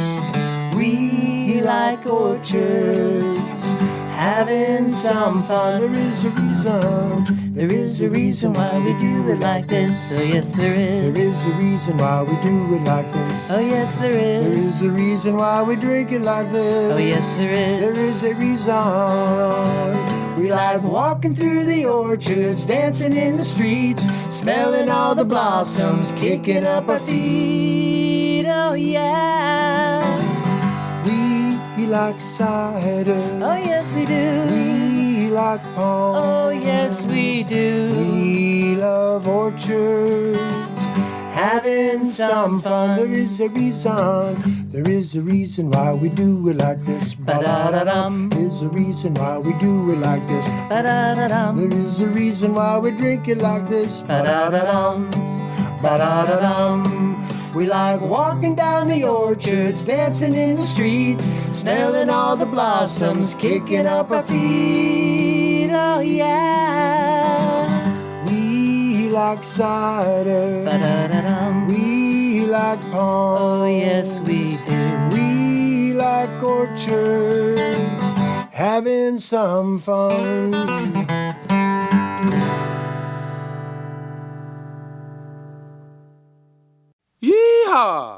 We like orchards, having some fun. There is a reason. There is a reason why we do it like this. Oh yes, there is. There is a reason why we do it like this. Oh yes, there is. There is a reason why we drink it like this. Oh yes, there is. There is a reason. We like walking through the orchards, dancing in the streets, smelling all the blossoms, kicking up our feet. Oh yeah. We like cider. Oh yes, we do. We like ponds. Oh yes, we do. We love orchards, having some fun. There is a reason why we do it like this. Ba-da-da-dum. There's a reason why we do it like this. Ba-da-da-dum. There is a reason why we drink it like this. Ba-da-da-dum. Ba-da-da-dum. We like walking down the orchards, dancing in the streets, smelling all the blossoms, kicking up our feet. Oh, yeah. We like cider. Ba-da-da-dum. We like palms. Oh, yes, we do. We like orchards, having some fun. Yeehaw!